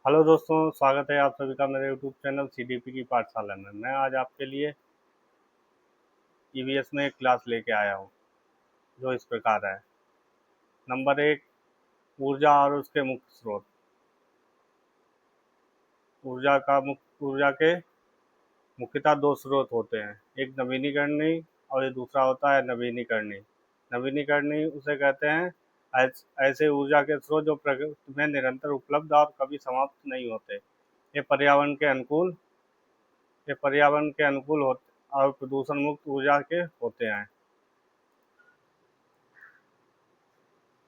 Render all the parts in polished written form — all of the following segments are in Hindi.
हेलो दोस्तों, स्वागत है आप सभी का मेरे यूट्यूब चैनल सीडीपी की पाठशाला में। मैं आज आपके लिए ईवीएस में एक क्लास लेके आया हूँ जो इस प्रकार है। नंबर एक, ऊर्जा और उसके मुख्य स्रोत। ऊर्जा के मुख्यतः दो स्रोत होते हैं, एक नवीनीकरणीय और ये दूसरा होता है नवीनीकरणीय। नवीनीकरणीय उसे कहते हैं ऐसे ऊर्जा के स्रोत जो प्रकृति में निरंतर उपलब्ध और कभी समाप्त नहीं होते। ये पर्यावरण के अनुकूल ये पर्यावरण के अनुकूल होते और प्रदूषण मुक्त ऊर्जा के होते हैं।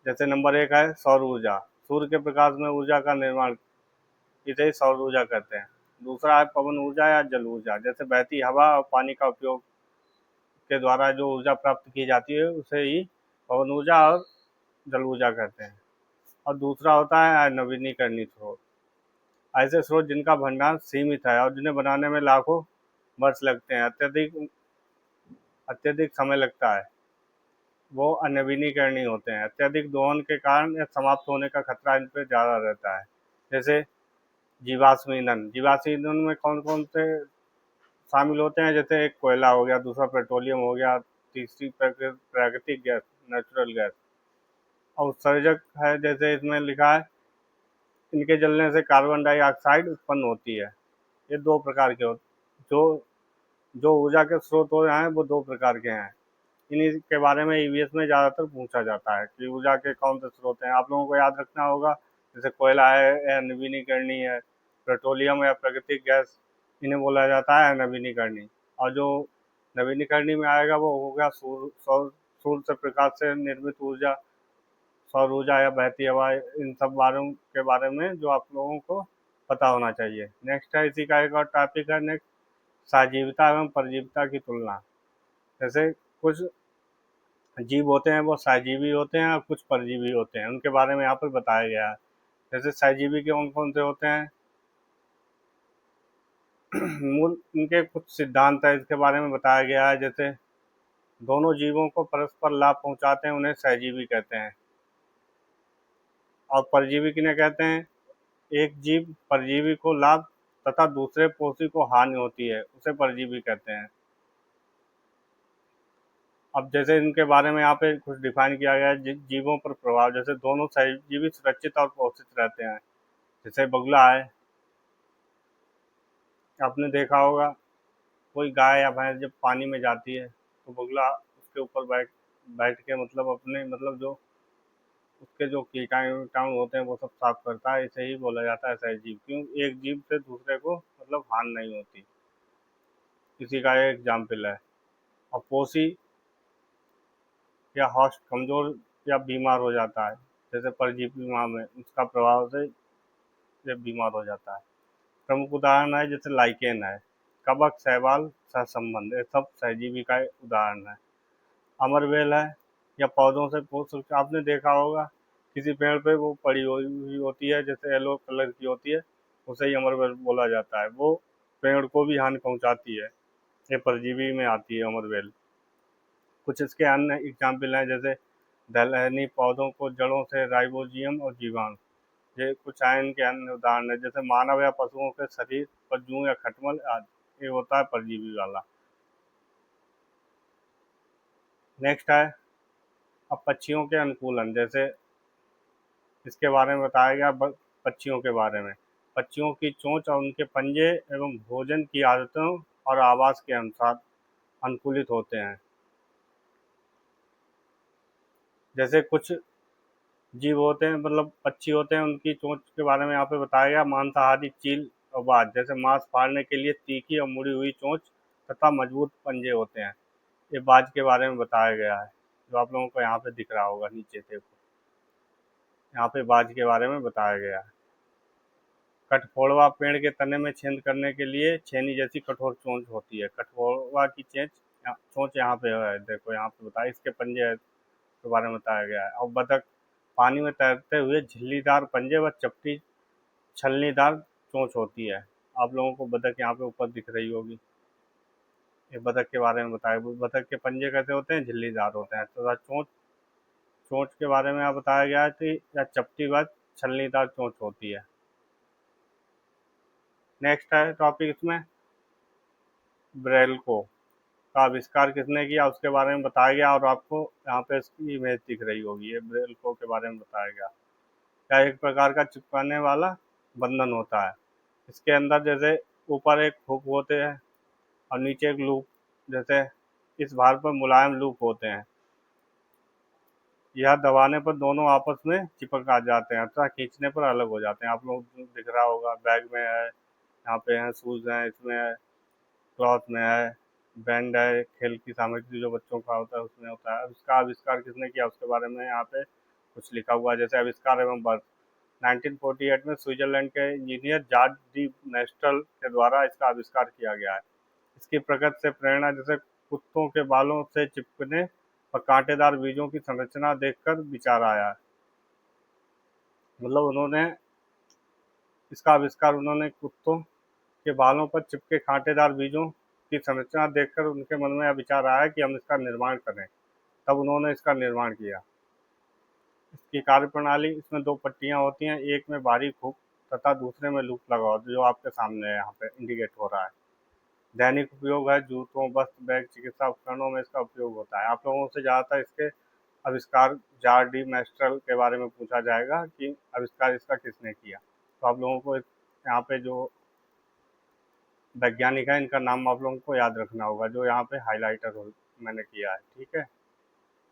जैसे नंबर एक है सौर ऊर्जा। सूर्य के प्रकाश में ऊर्जा का निर्माण, इसे ही सौर ऊर्जा कहते हैं। दूसरा है पवन ऊर्जा या जल ऊर्जा। जैसे बहती हवा और पानी का उपयोग के द्वारा जो ऊर्जा प्राप्त की जाती है उसे ही पवन ऊर्जा और जल ऊर्जा कहते हैं। और दूसरा होता है नवीनीकरणीय स्रोत। ऐसे स्रोत जिनका भंडार सीमित है और जिन्हें बनाने में लाखों वर्ष लगते हैं, अत्यधिक अत्यधिक समय लगता है, वो अनवीनीकरणीय होते हैं। अत्यधिक दोहन के कारण या समाप्त होने का खतरा इन पर ज़्यादा रहता है। जैसे जीवाश्म ईंधन। जीवाश्म ईंधन में कौन कौन से शामिल होते हैं? जैसे एक कोयला हो गया, दूसरा पेट्रोलियम हो गया, तीसरी प्राकृतिक गैस, नेचुरल गैस। और उत्सर्जक है, जैसे इसमें लिखा है इनके जलने से कार्बन डाइऑक्साइड उत्पन्न होती है। ये दो प्रकार के जो जो ऊर्जा के स्रोत हो रहे हैं वो दो प्रकार के हैं। इन्हीं के बारे में ईवीएस में ज़्यादातर पूछा जाता है कि ऊर्जा के कौन से स्रोत हैं। आप लोगों को याद रखना होगा, जैसे कोयला है या नवीनीकरणीय है, पेट्रोलियम या प्राकृतिक गैस, इन्हें बोला जाता है नवीनीकरणीय। और जो नवीनीकरणीय में आएगा वो हो गया सूर्य से प्रकाश से निर्मित ऊर्जा, सौर ऊर्जा या बहती हवा। इन सब बारों के बारे में जो आप लोगों को पता होना चाहिए। नेक्स्ट है, इसी का एक और टॉपिक है नेक्स्ट, सजीवता एवं परजीविता की तुलना। जैसे कुछ जीव होते हैं वो सहजीवी होते हैं और कुछ परजीवी होते हैं, उनके बारे में यहाँ पर बताया गया है। जैसे सहजीवी के कौन कौन से होते हैं, मूल इनके कुछ सिद्धांत है, इसके बारे में बताया गया है। जैसे दोनों जीवों को परस्पर लाभ पहुंचाते हैं, उन्हें सहजीवी कहते हैं। और परजीवी किन्हें कहते हैं? एक जीव परजीवी को लाभ तथा दूसरे पोषी को हानि होती है, उसे परजीवी कहते हैं। अब जैसे इनके बारे में यहाँ पे कुछ डिफाइन किया गया है, जीवों पर प्रभाव। जैसे दोनों सहजीवी सुरक्षित और पोषित रहते हैं। जैसे बगुला है, आपने देखा होगा कोई गाय या भैंस जब पानी में जाती है तो बगुला उसके ऊपर बैठ बैठ के मतलब अपने मतलब जो उसके जो कीटाणु वीटाणु होते हैं वो सब साफ करता है। इसे ही बोला जाता है सहजीव। क्यों? एक जीव से दूसरे को मतलब हानि नहीं होती। इसी का एक एग्जाम्पल है। और पोषी या हॉस्ट कमजोर या बीमार हो जाता है, जैसे परजीवी माँ में उसका प्रभाव से ये बीमार हो जाता है। प्रमुख उदाहरण है जैसे लाइकेन है, कवक, शैवाल, सहसंबंध, ये सब सहजीवी का उदाहरण है। अमरवेल है, या पौधों से पोषक, आपने देखा होगा किसी पेड़ पे वो पड़ी हुई होती है, जैसे येलो कलर की होती है, उसे ही अमरवेल बोला जाता है। वो पेड़ को भी हानि पहुंचाती है, ये परजीवी में आती है अमरवेल। कुछ इसके अन्य एग्जाम्पल हैं, जैसे दलहनी पौधों को जड़ों से राइबोजियम और जीवाणु। ये कुछ हैं इनके अन्य उदाहरण है। जैसे मानव या पशुओं के शरीर पर जूं या खटमल आदि, ये होता है परजीवी वाला। नेक्स्ट है अब पक्षियों के अनुकूलन। जैसे इसके बारे में बताया गया पक्षियों के बारे में। पक्षियों की चोंच और उनके पंजे एवं भोजन की आदतों और आवास के अनुसार अनुकूलित होते हैं। जैसे कुछ जीव होते हैं मतलब पक्षी होते हैं, उनकी चोंच के बारे में यहाँ पे बताया गया। मांसाहारी चील और बाज, जैसे मांस फाड़ने के लिए तीखी और मुड़ी हुई चोंच तथा मजबूत पंजे होते हैं। ये बाज के बारे में बताया गया है, जो आप लोगों को यहाँ पे दिख रहा होगा नीचे देखो, यहाँ पे बाज के बारे में बताया गया है। कठफोड़वा, पेड़ के तने में छेद करने के लिए छेनी जैसी कठोर चोंच होती है। कठफोड़वा की चोंच यहाँ पे है, देखो यहाँ पे बताया, इसके पंजे के बारे में बताया गया है। और बतख, पानी में तैरते हुए झिल्लीदार पंजे व चपटी छलनीदार चोंच होती है। आप लोगों को बतख यहाँ पे ऊपर दिख रही होगी, ये बतख के बारे में बताया। बतख के पंजे कैसे होते हैं? झिल्लीदार होते हैं। तो चोंच चोंच के बारे में यहाँ बताया गया है कि या चपटी व छलनीदार चोंच होती है। नेक्स्ट है टॉपिक इसमें ब्रेलको का आविष्कार किसने किया उसके बारे में बताया गया, और आपको यहाँ पे इसकी इमेज दिख रही होगी, ये ब्रेलको के बारे में बताया गया। क्या एक प्रकार का चिपकाने वाला बंधन होता है। इसके अंदर जैसे ऊपर एक हुक होते हैं और नीचे एक लूप, जैसे इस भाग पर मुलायम लूप होते हैं। यह दबाने पर दोनों आपस में चिपक आ जाते हैं अथवा खींचने पर अलग हो जाते हैं। आप लोग दिख रहा होगा, बैग में है, यहाँ पे है, शूज़ हैं, इसमें है, क्लॉथ में है, बैंड है, खेल की सामग्री जो बच्चों का होता है उसमें होता है। अब इसका आविष्कार किसने किया उसके बारे में यहाँ पे कुछ लिखा हुआ है, जैसे आविष्कार एवं वर्ष 1948 में स्विट्जरलैंड के इंजीनियर जॉर्ज डी मेस्ट्रल के द्वारा इसका आविष्कार किया गया है। इसकी प्रकृति से प्रेरणा जैसे कुत्तों के बालों से चिपकने और कांटेदार बीजों की संरचना देखकर विचार आया है। मतलब उन्होंने इसका आविष्कार उन्होंने कुत्तों के बालों पर चिपके कांटेदार बीजों की संरचना देखकर उनके मन में यह विचार आया कि हम इसका निर्माण करें। तब उन्होंने इसका निर्माण किया। इसकी कार्यप्रणाली, इसमें दो पट्टियां होती हैं, एक में बारीक हुक तथा दूसरे में लूप लगा होता है, जो आपके सामने है, यहाँ पे इंडिकेट हो रहा है। दैनिक उपयोग है, जूतों, वस्त्र, बैग, चिकित्सा उपकरणों में इसका उपयोग होता है। आप लोगों से ज़्यादातर इसके आविष्कार जॉर्ज डी मेस्ट्रल के बारे में पूछा जाएगा कि आविष्कार इसका किसने किया। तो आप लोगों को यहाँ पे जो वैज्ञानिक है इनका नाम आप लोगों को याद रखना होगा, जो यहाँ पे हाईलाइटर मैंने किया है, ठीक है।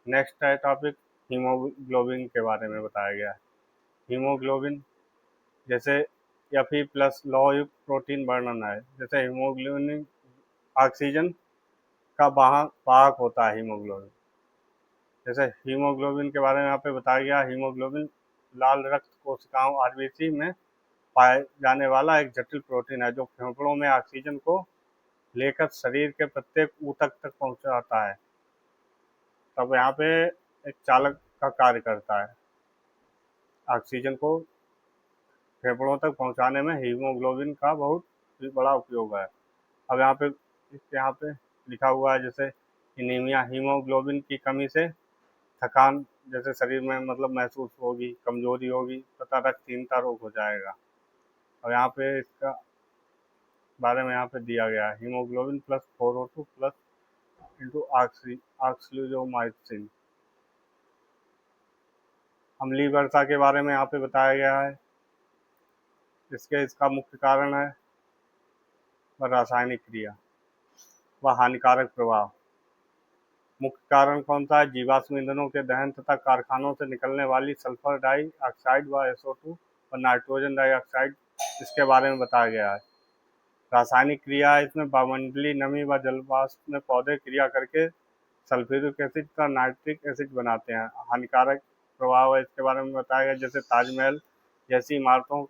नेक्स्ट है टॉपिक हीमोग्लोबिन के बारे में बताया गया है। हीमोग्लोबिन जैसे Fe प्लस लौह युक्त प्रोटीन वर्णन है। जैसे हीमोग्लोबिन ऑक्सीजन का वाहक होता है हीमोग्लोबिन। जैसे हीमोग्लोबिन के बारे में यहाँ पे बताया गया, हीमोग्लोबिन लाल रक्त कोशिकाओं आरबीसी में पाए जाने वाला एक जटिल प्रोटीन है, जो फेफड़ों में ऑक्सीजन को लेकर शरीर के प्रत्येक ऊतक तक पहुंचाता है। तब यहाँ पे एक चालक का कार्य करता है। ऑक्सीजन को फेफड़ों तक पहुंचाने में हीमोग्लोबिन का बहुत बड़ा उपयोग है। अब यहाँ पे लिखा हुआ है, जैसे एनीमिया, हीमोग्लोबिन की कमी से थकान जैसे शरीर में मतलब महसूस होगी, कमजोरी होगी तथा रक्तहीनता रोग हो जाएगा। और यहाँ पे इसका बारे में यहाँ पे दिया गया है, haemoglobin plus 4O2 plus into ऑक्सीजोमाइसिन। अम्लीय वर्षा के बारे में यहाँ पे बताया गया है। इसका मुख्य कारण है रासायनिक क्रिया व हानिकारक प्रभाव। मुख्य कारण कौन सा है? जीवाश्म ईंधनों के दहन तथा कारखानों से निकलने वाली सल्फर डाइऑक्साइड व SO2 और नाइट्रोजन डाइऑक्साइड, इसके बारे में बताया गया है। रासायनिक क्रिया है, इसमें वायुमंडलीय नमी व जलवाष्प में पौधे क्रिया करके सल्फ्यूरिक एसिड तथा नाइट्रिक एसिड बनाते हैं। हानिकारक प्रभाव है, इसके बारे में बताया गया, जैसे ताजमहल जैसी इमारतों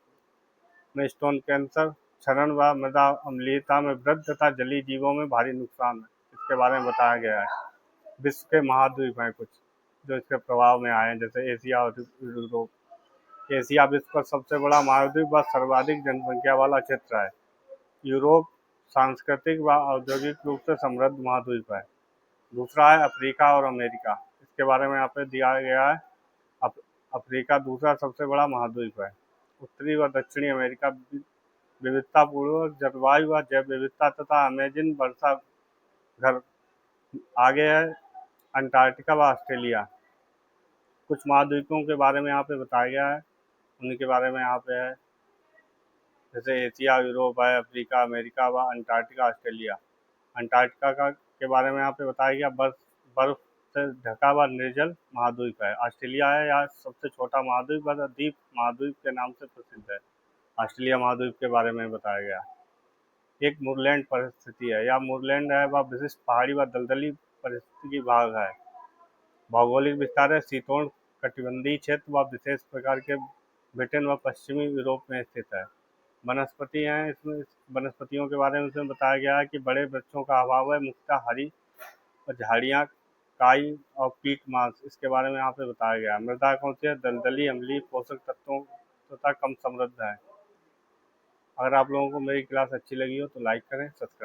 में स्टोन कैंसर, क्षरण व मृदा अम्लीयता में वृद्धि तथा जलीय जीवों में भारी नुकसान है, इसके बारे में बताया गया है। विश्व के महाद्वीप हैं कुछ जो इसके प्रभाव में आए हैं, जैसे एशिया और यूरोप। एशिया विश्व का सबसे बड़ा महाद्वीप व सर्वाधिक जनसंख्या वाला क्षेत्र है। यूरोप सांस्कृतिक व औद्योगिक रूप से समृद्ध महाद्वीप है। दूसरा है अफ्रीका और अमेरिका, इसके बारे में यहाँ पे दिया गया है। अफ्रीका दूसरा सबसे बड़ा महाद्वीप है। उत्तरी व दक्षिणी अमेरिका विविधतापूर्वक जलवायु व जैव विविधता तथा अमेजन वर्षा घर। आगे है अंटार्कटिका व ऑस्ट्रेलिया। कुछ महाद्वीपों के बारे में यहाँ पे बताया गया है, उन्हीं के बारे में यहाँ पे है, जैसे एशिया, यूरोप है, अफ्रीका, अमेरिका व अंटार्कटिका, ऑस्ट्रेलिया। अंटार्कटिका के बारे में यहाँ पे बताया गया, बर्फ से ढका हुआ निर्जल महाद्वीप है। ऑस्ट्रेलिया है यहाँ सबसे छोटा महाद्वीप व द्वीप महाद्वीप के नाम से प्रसिद्ध है। ऑस्ट्रेलिया महाद्वीप के बारे में बताया गया। एक मूरलैंड परिस्थिति है, या मूरलैंड है वह विशिष्ट पहाड़ी व दलदली परिस्थिति की भाग है। भौगोलिक विस्तार है, शीतोष्ण कटिबंधीय क्षेत्र व विशेष प्रकार के ब्रिटेन व पश्चिमी यूरोप में स्थित है। वनस्पति हैं, इसमें वनस्पतियों के बारे में इसमें बताया गया है कि बड़े वृक्षों का अभाव है, मुख्यतः हरी और झाड़ियाँ, काई और पीट मांस, इसके बारे में यहाँ पे बताया गया है। मृदा कौन सी है? दलदली, अम्लीय, पोषक तत्वों तथा कम समृद्ध है। अगर आप लोगों को मेरी क्लास अच्छी लगी हो तो लाइक करें, सब्सक्राइब